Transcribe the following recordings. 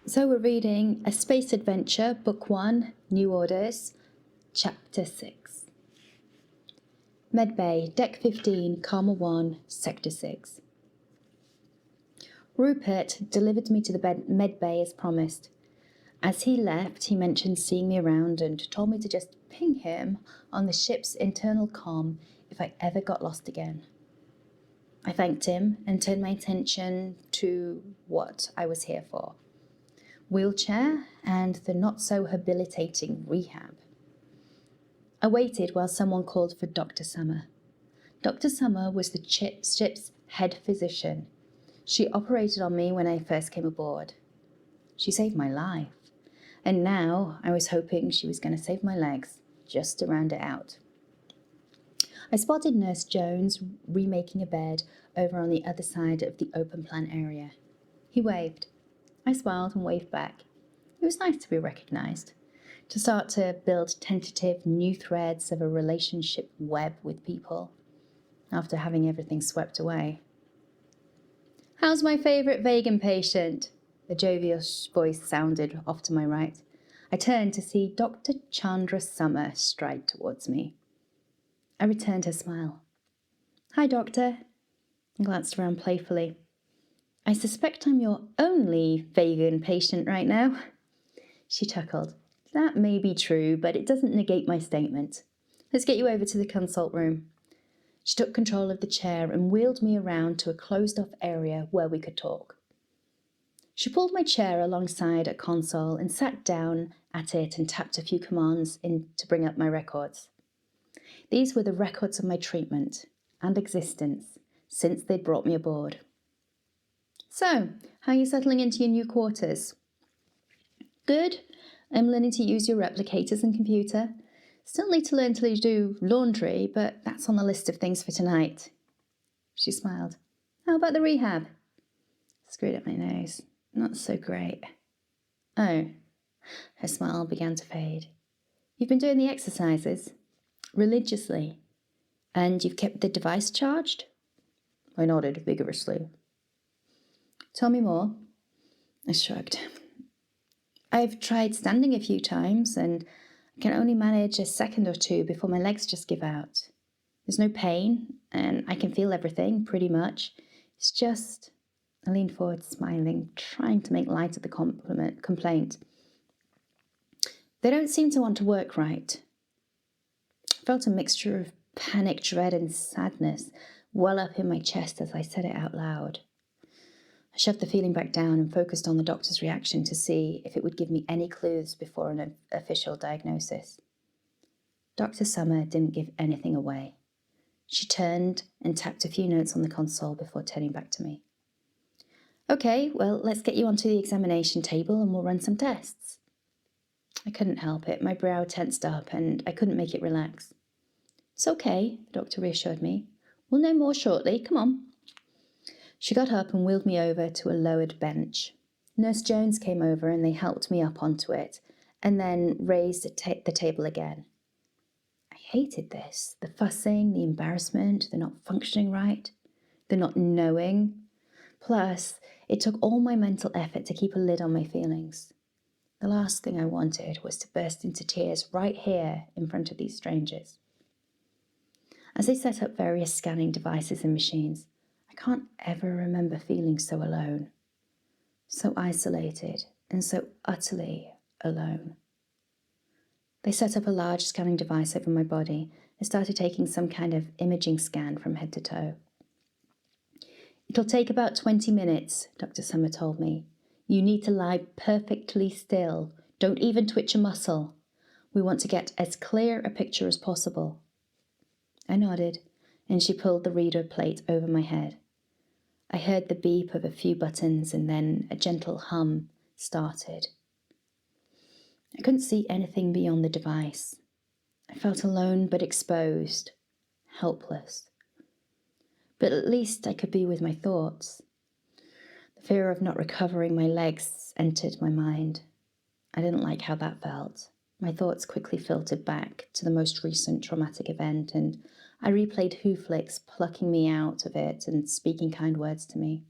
So we're reading A Space Adventure, Book 1, New Orders, Chapter 6. Medbay, Deck 15, Karma 1, Sector 6. Rupert delivered me to the medbay as promised. As he left, he mentioned seeing me around and told me to just ping him on the ship's internal comm if I ever got lost again. I thanked him and turned my attention to what I was here for. Wheelchair and the not-so-habilitating rehab. I waited while someone called for Dr. Summer. Dr. Summer was the ship's head physician. She operated on me when I first came aboard. She saved my life, and now I was hoping she was going to save my legs, just to round it out. I spotted Nurse Jones remaking a bed over on the other side of the open plan area. He waved. I smiled and waved back. It was nice to be recognised, to start to build tentative new threads of a relationship web with people, after having everything swept away. "How's my favourite vegan patient?" A jovial voice sounded off to my right. I turned to see Dr. Chandra Summer stride towards me. I returned her smile. "Hi, Doctor." I glanced around playfully. "I suspect I'm your only vegan patient right now." She chuckled. "That may be true, but it doesn't negate my statement. Let's get you over to the consult room." She took control of the chair and wheeled me around to a closed-off area where we could talk. She pulled my chair alongside a console and sat down at it and tapped a few commands in to bring up my records. These were the records of my treatment and existence since they'd brought me aboard. "So, how are you settling into your new quarters?" "Good. I'm learning to use your replicators and computer. Still need to learn to do laundry, but that's on the list of things for tonight." She smiled. "How about the rehab?" Screwed up my nose. "Not so great." "Oh." Her smile began to fade. "You've been doing the exercises?" "Religiously." "And you've kept the device charged?" I nodded vigorously. "Tell me more." I shrugged. "I've tried standing a few times, and I can only manage a second or two before my legs just give out. There's no pain, and I can feel everything, pretty much. It's just..." I leaned forward, smiling, trying to make light of the complaint. "They don't seem to want to work right." I felt a mixture of panic, dread, and sadness well up in my chest as I said it out loud. I shoved the feeling back down and focused on the doctor's reaction to see if it would give me any clues before an official diagnosis. Dr. Summer didn't give anything away. She turned and tapped a few notes on the console before turning back to me. "Okay, well, let's get you onto the examination table and we'll run some tests." I couldn't help it. My brow tensed up and I couldn't make it relax. "It's okay," the doctor reassured me. "We'll know more shortly. Come on." She got up and wheeled me over to a lowered bench. Nurse Jones came over and they helped me up onto it and then raised the table again. I hated this. The fussing, the embarrassment, the not functioning right, the not knowing. Plus, it took all my mental effort to keep a lid on my feelings. The last thing I wanted was to burst into tears right here in front of these strangers. As they set up various scanning devices and machines, I can't ever remember feeling so alone, so isolated, and so utterly alone. They set up a large scanning device over my body and started taking some kind of imaging scan from head to toe. "It'll take about 20 minutes, Dr. Summer told me. You need to lie perfectly still. Don't even twitch a muscle. We want to get as clear a picture as possible." I nodded, and she pulled the reader plate over my head. I heard the beep of a few buttons, and then a gentle hum started. I couldn't see anything beyond the device. I felt alone but exposed, helpless. But at least I could be with my thoughts. The fear of not recovering my legs entered my mind. I didn't like how that felt. My thoughts quickly filtered back to the most recent traumatic event, and I replayed Hooflicks plucking me out of it and speaking kind words to me.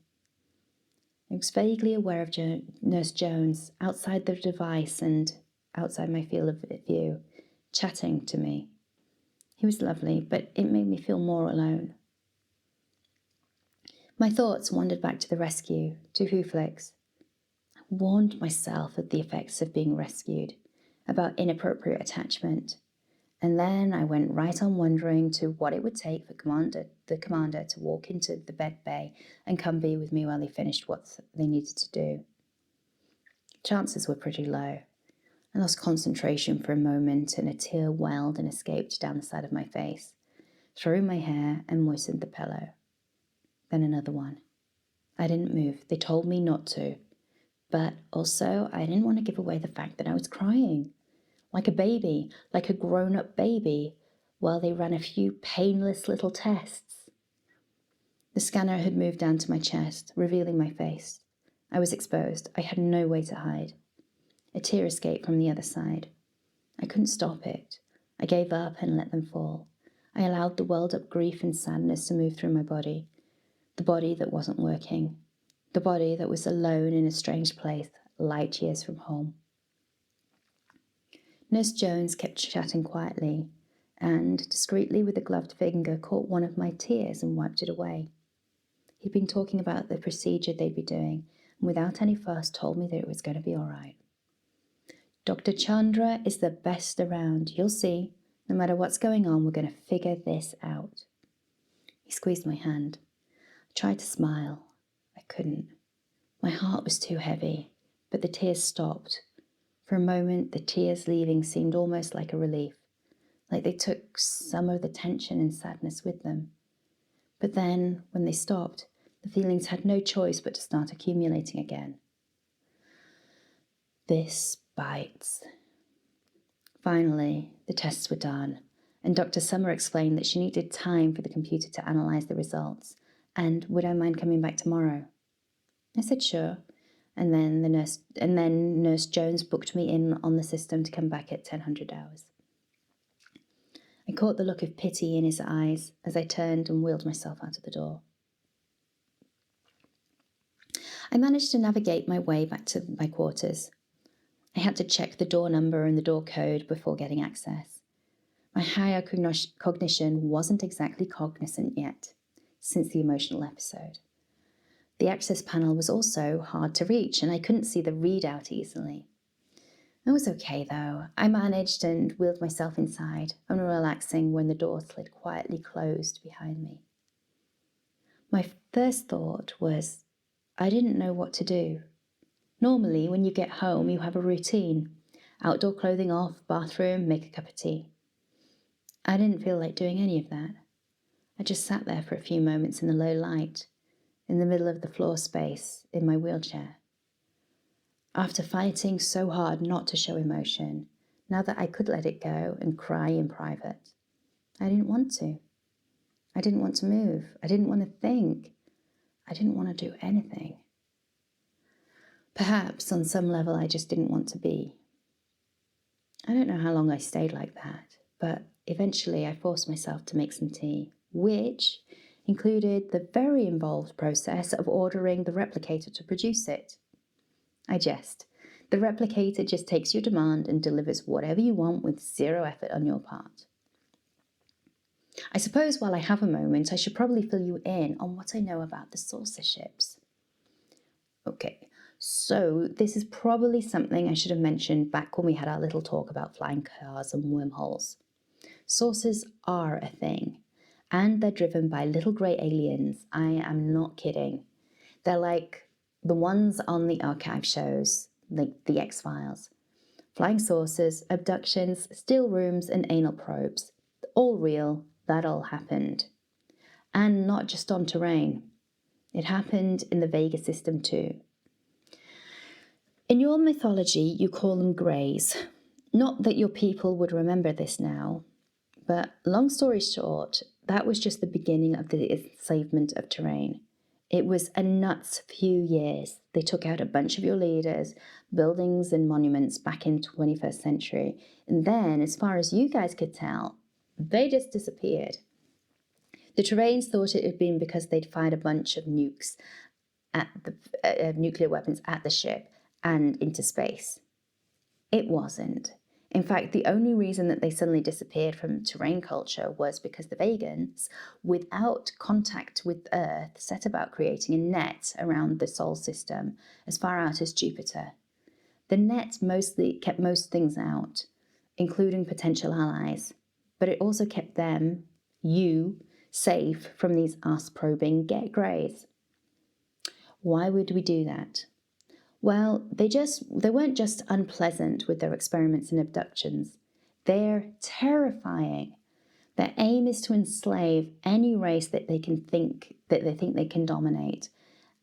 I was vaguely aware of Nurse Jones outside the device and outside my field of view, chatting to me. He was lovely, but it made me feel more alone. My thoughts wandered back to the rescue, to Hooflicks. I warned myself of the effects of being rescued, about inappropriate attachment, and then I went right on wondering to what it would take for the commander to walk into the med bay and come be with me while they finished what they needed to do. Chances were pretty low. I lost concentration for a moment and a tear welled and escaped down the side of my face, through my hair and moistened the pillow. Then another one. I didn't move. They told me not to. But also, I didn't want to give away the fact that I was crying. Like a baby, like a grown-up baby, while they ran a few painless little tests. The scanner had moved down to my chest, revealing my face. I was exposed. I had no way to hide. A tear escaped from the other side. I couldn't stop it. I gave up and let them fall. I allowed the welled-up grief and sadness to move through my body. The body that wasn't working. The body that was alone in a strange place, light years from home. Nurse Jones kept chatting quietly, and discreetly with a gloved finger caught one of my tears and wiped it away. He'd been talking about the procedure they'd be doing, and without any fuss told me that it was going to be all right. Dr. Chandra is the best around. You'll see. No matter what's going on, we're going to figure this out. He squeezed my hand. I tried to smile. I couldn't. My heart was too heavy, but the tears stopped. For a moment, the tears leaving seemed almost like a relief, like they took some of the tension and sadness with them. But then, when they stopped, the feelings had no choice but to start accumulating again. This bites. Finally, the tests were done, and Dr. Summer explained that she needed time for the computer to analyze the results, and would I mind coming back tomorrow? I said sure. And then Nurse Jones booked me in on the system to come back at 1000 hours. I caught the look of pity in his eyes as I turned and wheeled myself out of the door. I managed to navigate my way back to my quarters. I had to check the door number and the door code before getting access. My higher cognition wasn't exactly cognizant yet, since the emotional episode. The access panel was also hard to reach, and I couldn't see the readout easily. It was okay, though. I managed and wheeled myself inside, unrelaxing when the door slid quietly closed behind me. My first thought was, I didn't know what to do. Normally, when you get home, you have a routine. Outdoor clothing off, bathroom, make a cup of tea. I didn't feel like doing any of that. I just sat there for a few moments in the low light, in the middle of the floor space, in my wheelchair. After fighting so hard not to show emotion, now that I could let it go and cry in private, I didn't want to. I didn't want to move. I didn't want to think. I didn't want to do anything. Perhaps on some level I just didn't want to be. I don't know how long I stayed like that, but eventually I forced myself to make some tea, which included the very involved process of ordering the replicator to produce it. I jest. The replicator just takes your demand and delivers whatever you want with zero effort on your part. I suppose while I have a moment, I should probably fill you in on what I know about the saucer ships. Okay, so this is probably something I should have mentioned back when we had our little talk about flying cars and wormholes. Saucers are a thing. And they're driven by little grey aliens. I am not kidding. They're like the ones on the archive shows, like the X-Files. Flying saucers, abductions, steel rooms, and anal probes. All real, that all happened. And not just on terrain. It happened in the Vega system too. In your mythology, you call them greys. Not that your people would remember this now, but long story short, that was just the beginning of the enslavement of terrain. It was a nuts few years. They took out a bunch of your leaders, buildings and monuments back in 21st century. And then, as far as you guys could tell, they just disappeared. The Terrains thought it had been because they'd fired a bunch of nukes at the nuclear weapons at the ship and into space. It wasn't. In fact, the only reason that they suddenly disappeared from terrain culture was because the Vegans, without contact with Earth, set about creating a net around the solar system as far out as Jupiter. The net mostly kept most things out, including potential allies, but it also kept them, safe from these us-probing greys. Why would we do that? Well, they weren't just unpleasant with their experiments and abductions. They're terrifying. Their aim is to enslave any race that they think they can dominate.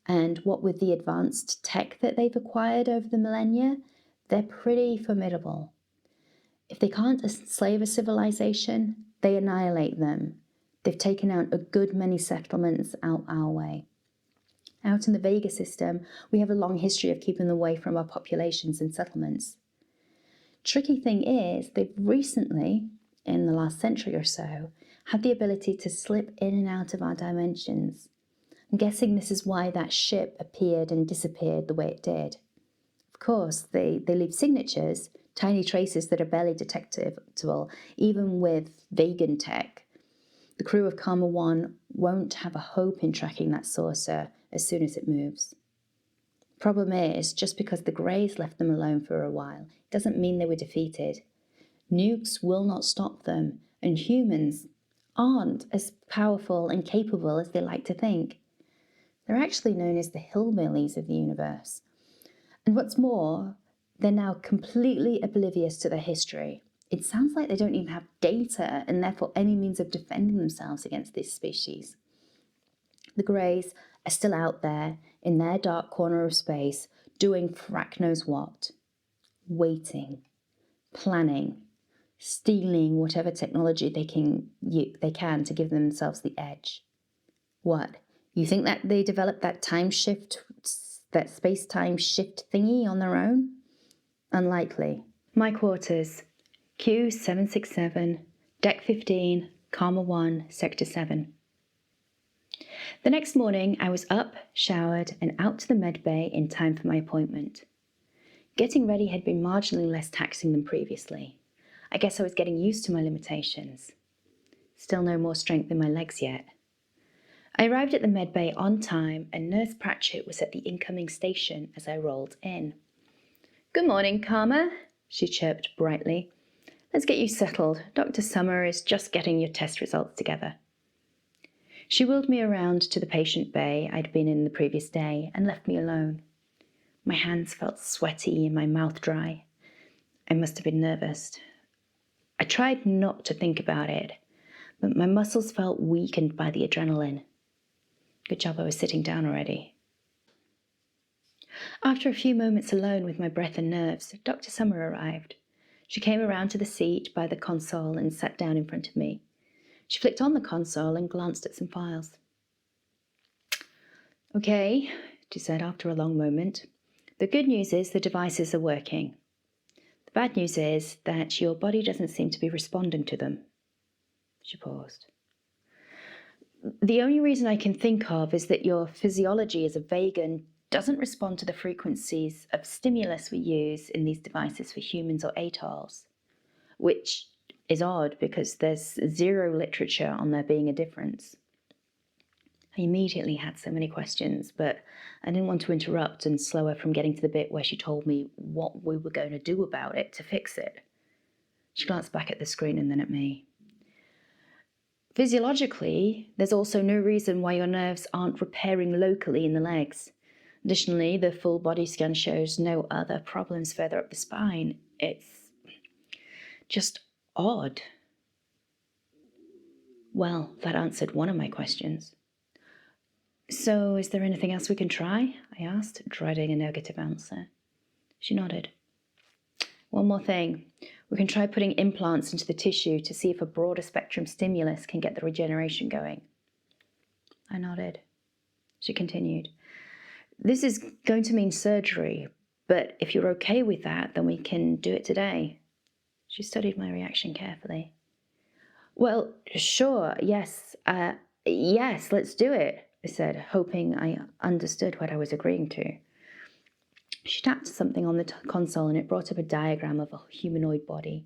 And what with the advanced tech that they've acquired over the millennia, they're pretty formidable. If they can't enslave a civilization, they annihilate them. They've taken out a good many settlements out our way. Out in the Vega system, we have a long history of keeping them away from our populations and settlements. Tricky thing is, they've recently, in the last century or so, had the ability to slip in and out of our dimensions. I'm guessing this is why that ship appeared and disappeared the way it did. Of course, they leave signatures, tiny traces that are barely detectable, even with Vegan tech. The crew of Karma 1 won't have a hope in tracking that saucer as soon as it moves. Problem is, just because the Greys left them alone for a while, doesn't mean they were defeated. Nukes will not stop them, and humans aren't as powerful and capable as they like to think. They're actually known as the hillbillies of the universe. And what's more, they're now completely oblivious to their history. It sounds like they don't even have data and therefore any means of defending themselves against this species. The Greys are still out there in their dark corner of space doing frack knows what. Waiting, planning, stealing whatever technology they can to give themselves the edge. What? You think that they developed that space-time shift thingy on their own? Unlikely. My quarters. Q767, Deck 15, Karma 1, Sector 7. The next morning, I was up, showered, and out to the med bay in time for my appointment. Getting ready had been marginally less taxing than previously. I guess I was getting used to my limitations. Still no more strength in my legs yet. I arrived at the med bay on time, and Nurse Pratchett was at the incoming station as I rolled in. "Good morning, Karma," she chirped brightly. "Let's get you settled. Dr. Summer is just getting your test results together." She wheeled me around to the patient bay I'd been in the previous day and left me alone. My hands felt sweaty and my mouth dry. I must have been nervous. I tried not to think about it, but my muscles felt weakened by the adrenaline. Good job I was sitting down already. After a few moments alone with my breath and nerves, Dr. Summer arrived. She came around to the seat by the console and sat down in front of me. She flicked on the console and glanced at some files. "Okay," she said after a long moment. "The good news is the devices are working. The bad news is that your body doesn't seem to be responding to them." She paused. "The only reason I can think of is that your physiology as a vegan doesn't respond to the frequencies of stimulus we use in these devices for humans or atolls, which is odd because there's zero literature on there being a difference." I immediately had so many questions, but I didn't want to interrupt and slow her from getting to the bit where she told me what we were going to do about it to fix it. She glanced back at the screen and then at me. "Physiologically, there's also no reason why your nerves aren't repairing locally in the legs. Additionally, the full body scan shows no other problems further up the spine. It's just odd." Well, that answered one of my questions. "So, is there anything else we can try?" I asked, dreading a negative answer. She nodded. "One more thing. We can try putting implants into the tissue to see if a broader spectrum stimulus can get the regeneration going." I nodded. She continued. "This is going to mean surgery, but if you're okay with that, then we can do it today." She studied my reaction carefully. "Well, sure, yes, let's do it," I said, hoping I understood what I was agreeing to. She tapped something on the console and it brought up a diagram of a humanoid body.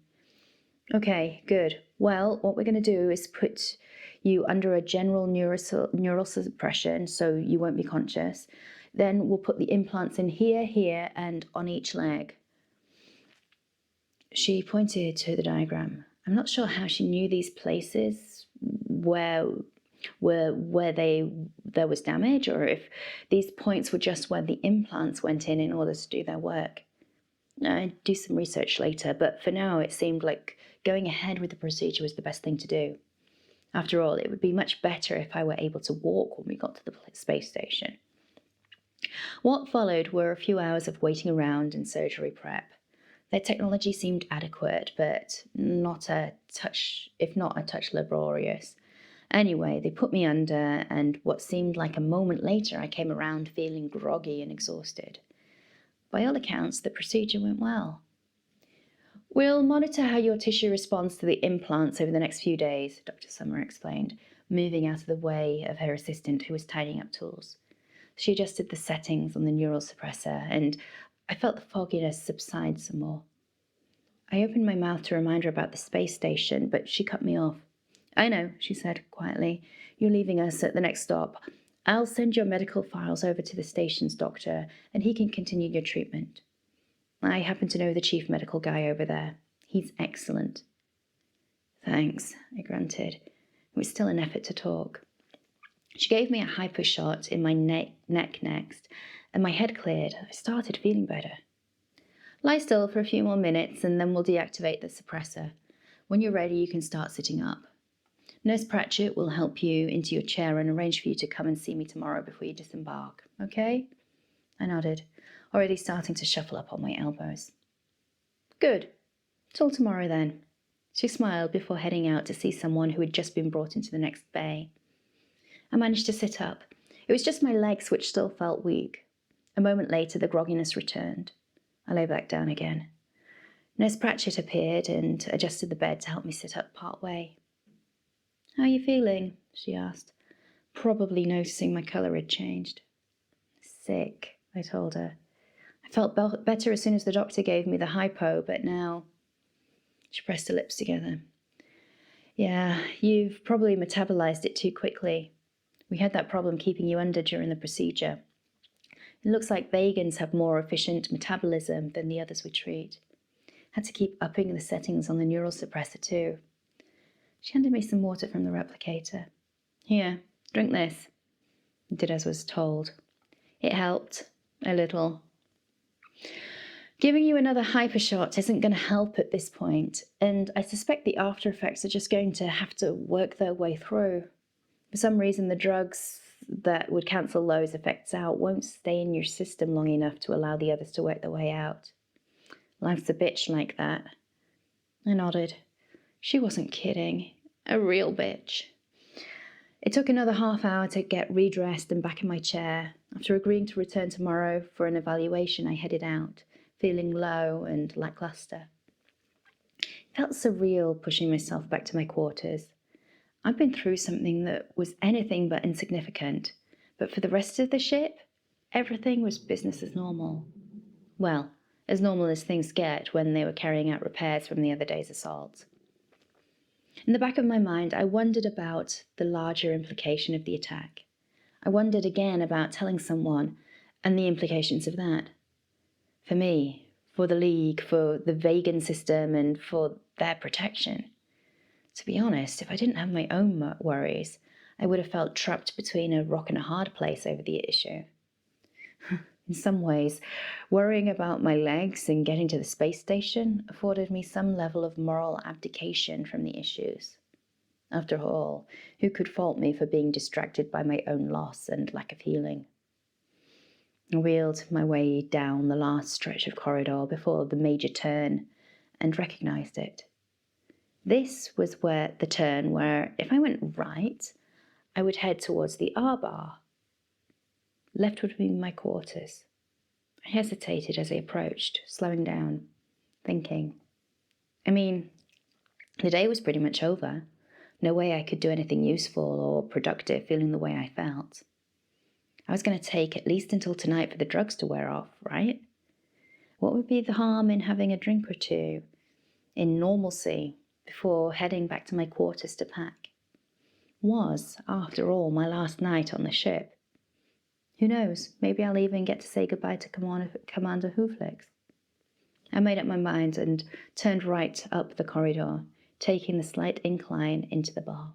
Okay, good. Well, what we're going to do is put you under a general neural suppression so you won't be conscious. Then we'll put the implants in here, here, and on each leg. She pointed to the diagram. I'm not sure how she knew these places where there was damage, or if these points were just where the implants went in order to do their work. I'd do some research later, but for now it seemed like going ahead with the procedure was the best thing to do. After all, it would be much better if I were able to walk when we got to the space station. What followed were a few hours of waiting around and surgery prep. Their technology seemed adequate, but not a touch laborious. Anyway, they put me under, and what seemed like a moment later, I came around feeling groggy and exhausted. By all accounts, the procedure went well. We'll monitor how your tissue responds to the implants over the next few days, Dr. Summer explained, moving out of the way of her assistant who was tidying up tools. She adjusted the settings on the neural suppressor, and I felt the fogginess subside some more. I opened my mouth to remind her about the space station, but she cut me off. I know, she said quietly. You're leaving us at the next stop. I'll send your medical files over to the station's doctor, and he can continue your treatment. I happen to know the chief medical guy over there. He's excellent. Thanks, I grunted. It was still an effort to talk. She gave me a hyper shot in my neck next, and my head cleared. I started feeling better. Lie still for a few more minutes, and then we'll deactivate the suppressor. When you're ready, you can start sitting up. Nurse Pratchett will help you into your chair and arrange for you to come and see me tomorrow before you disembark, okay? I nodded, already starting to shuffle up on my elbows. Good. Till tomorrow then. She smiled before heading out to see someone who had just been brought into the next bay. I managed to sit up. It was just my legs which still felt weak. A moment later, the grogginess returned. I lay back down again. Nurse Pratchett appeared and adjusted the bed to help me sit up part way. How are you feeling? She asked, probably noticing my colour had changed. Sick, I told her. I felt better as soon as the doctor gave me the hypo, but now... She pressed her lips together. Yeah, you've probably metabolized it too quickly. We had that problem keeping you under during the procedure. It looks like vegans have more efficient metabolism than the others we treat. Had to keep upping the settings on the neural suppressor too. She handed me some water from the replicator. Here, drink this. I did as was told. It helped, a little. Giving you another hypershot isn't going to help at this point, and I suspect the after effects are just going to have to work their way through. For some reason, the drugs that would cancel those effects out won't stay in your system long enough to allow the others to work their way out. Life's a bitch like that. I nodded. She wasn't kidding. A real bitch. It took another half hour to get redressed and back in my chair. After agreeing to return tomorrow for an evaluation, I headed out, feeling low and lackluster. It felt surreal pushing myself back to my quarters. I'd been through something that was anything but insignificant, but for the rest of the ship, everything was business as normal. Well, as normal as things get when they were carrying out repairs from the other day's assault. In the back of my mind, I wondered about the larger implication of the attack. I wondered again about telling someone and the implications of that. For me, for the League, for the vegan system, and for their protection. To be honest, if I didn't have my own worries, I would have felt trapped between a rock and a hard place over the issue. In some ways, worrying about my legs and getting to the space station afforded me some level of moral abdication from the issues. After all, who could fault me for being distracted by my own loss and lack of healing? I wheeled my way down the last stretch of corridor before the major turn and recognized it. This was where the turn where, if I went right, I would head towards the R-bar. Left would be my quarters. I hesitated as I approached, slowing down, thinking. I mean, the day was pretty much over. No way I could do anything useful or productive feeling the way I felt. I was going to take at least until tonight for the drugs to wear off, right? What would be the harm in having a drink or two in normalcy before heading back to my quarters to pack? Was, after all, my last night on the ship. Who knows, maybe I'll even get to say goodbye to Commander Hooflex. I made up my mind and turned right up the corridor, taking the slight incline into the bar.